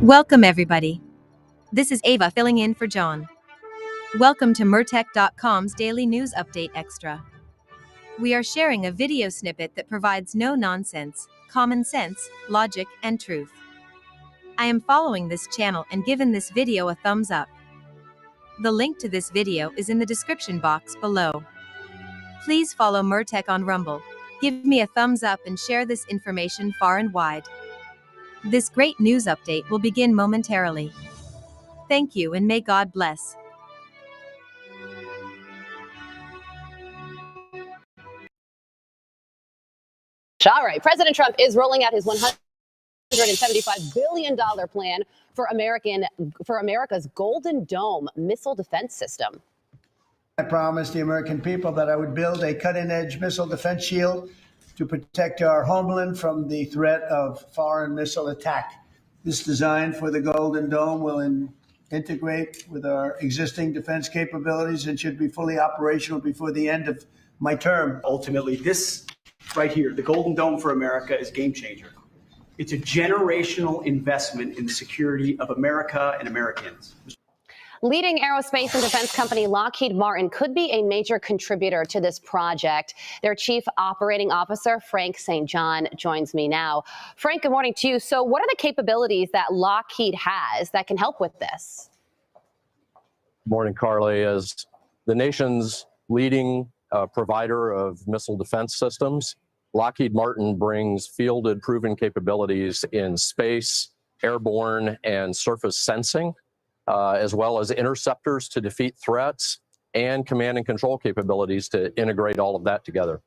Welcome everybody. This is Ava filling in for John. Welcome to Mertech.com's Daily News Update Extra. We are sharing a video snippet that provides no nonsense, common sense, logic, and truth. I am following this channel and given this video a thumbs up. The link to this video is in the description box below. Please follow Mertech on Rumble. Give me a thumbs up and share this information far and wide. This great news update will begin momentarily. Thank you and may God bless. All right, President Trump is rolling out his $175 billion plan for America's Golden Dome missile defense system. I promised the American people that I would build a cutting-edge missile defense shield to protect our homeland from the threat of foreign missile attack. This design for the Golden Dome will integrate with our existing defense capabilities and should be fully operational before the end of my term. Ultimately, this right here, the Golden Dome for America, is a game changer. It's a generational investment in the security of America and Americans. Leading aerospace and defense company Lockheed Martin could be a major contributor to this project. Their chief operating officer, Frank St. John, joins me now. Frank, good morning to you. So what are the capabilities that Lockheed has that can help with this? Good morning, Carly. As the nation's leading provider of missile defense systems, Lockheed Martin brings fielded proven capabilities in space, airborne, and surface sensing, as well as interceptors to defeat threats and command and control capabilities to integrate all of that together.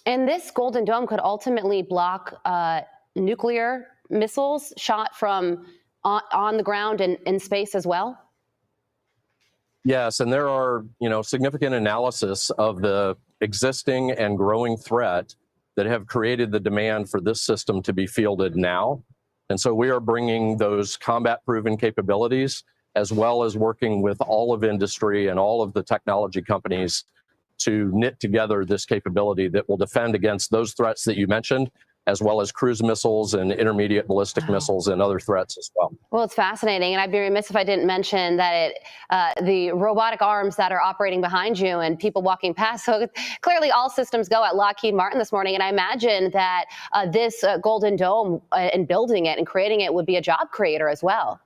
And this Golden Dome could ultimately block nuclear missiles shot from on the ground and in space as well? Yes, and there are, significant analysis of the existing and growing threat that have created the demand for this system to be fielded now. And so we are bringing those combat-proven capabilities, as well as working with all of industry and all of the technology companies to knit together this capability that will defend against those threats that you mentioned, as well as cruise missiles and intermediate ballistic missiles and other threats as well. Well, it's fascinating, and I'd be remiss if I didn't mention that the robotic arms that are operating behind you and people walking past. So clearly all systems go at Lockheed Martin this morning, and I imagine that this Golden Dome and building it and creating it would be a job creator as well.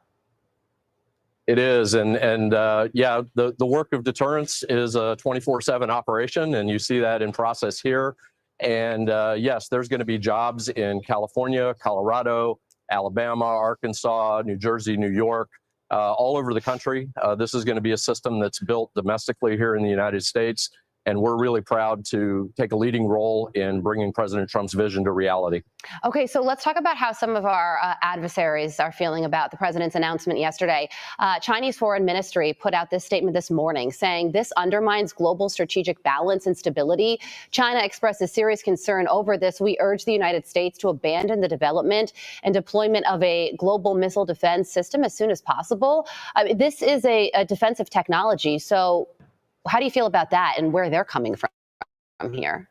It is, and yeah, the work of deterrence is a 24/7 operation, and you see that in process here. And yes, there's going to be jobs in California, Colorado, Alabama, Arkansas, New Jersey, New York, all over the country. This is going to be a system that's built domestically here in the United States. And we're really proud to take a leading role in bringing President Trump's vision to reality. Okay, so let's talk about how some of our adversaries are feeling about the president's announcement yesterday. Chinese Foreign Ministry put out this statement this morning saying this undermines global strategic balance and stability. China expresses serious concern over this. We urge the United States to abandon the development and deployment of a global missile defense system as soon as possible. This is a defensive technology, so how do you feel about that and where they're coming from here?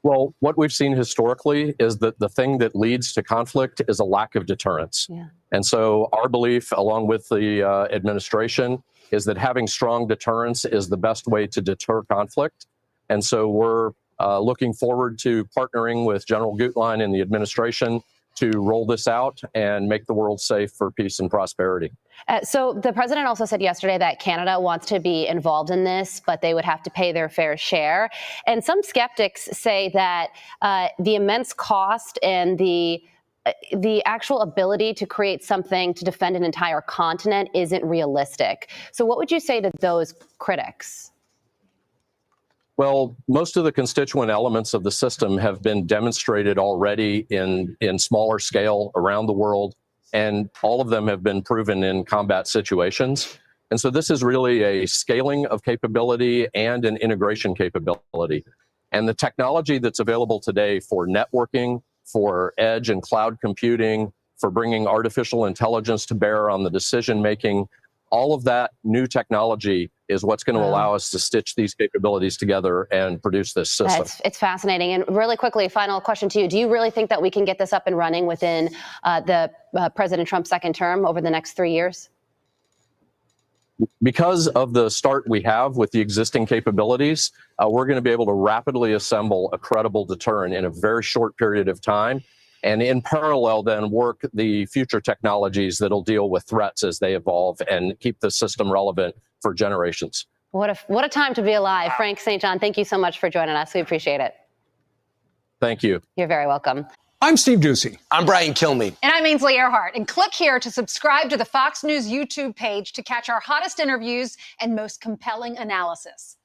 Well, what we've seen historically is that the thing that leads to conflict is a lack of deterrence. Yeah. And so our belief, along with the administration, is that having strong deterrence is the best way to deter conflict. And so we're looking forward to partnering with General Gutlein and the administration to roll this out and make the world safe for peace and prosperity. So the president also said yesterday that Canada wants to be involved in this, but they would have to pay their fair share. And some skeptics say that the immense cost and the actual ability to create something to defend an entire continent isn't realistic. So what would you say to those critics? Well, most of the constituent elements of the system have been demonstrated already in smaller scale around the world, and all of them have been proven in combat situations. And so this is really a scaling of capability and an integration capability. And the technology that's available today for networking, for edge and cloud computing, for bringing artificial intelligence to bear on the decision making, All of that new technology is what's going to allow us to stitch these capabilities together and produce this system. It's fascinating. And really quickly, final question to you. Do you really think that we can get this up and running within the President Trump's second term over the next 3 years? Because of the start we have with the existing capabilities, we're going to be able to rapidly assemble a credible deterrent in a very short period of time. And in parallel, then work the future technologies that'll deal with threats as they evolve and keep the system relevant for generations. What a time to be alive. Frank St. John, thank you so much for joining us. We appreciate it. Thank you. You're very welcome. I'm Steve Ducey. I'm Brian Kilmeade. And I'm Ainsley Earhart. And click here to subscribe to the Fox News YouTube page to catch our hottest interviews and most compelling analysis.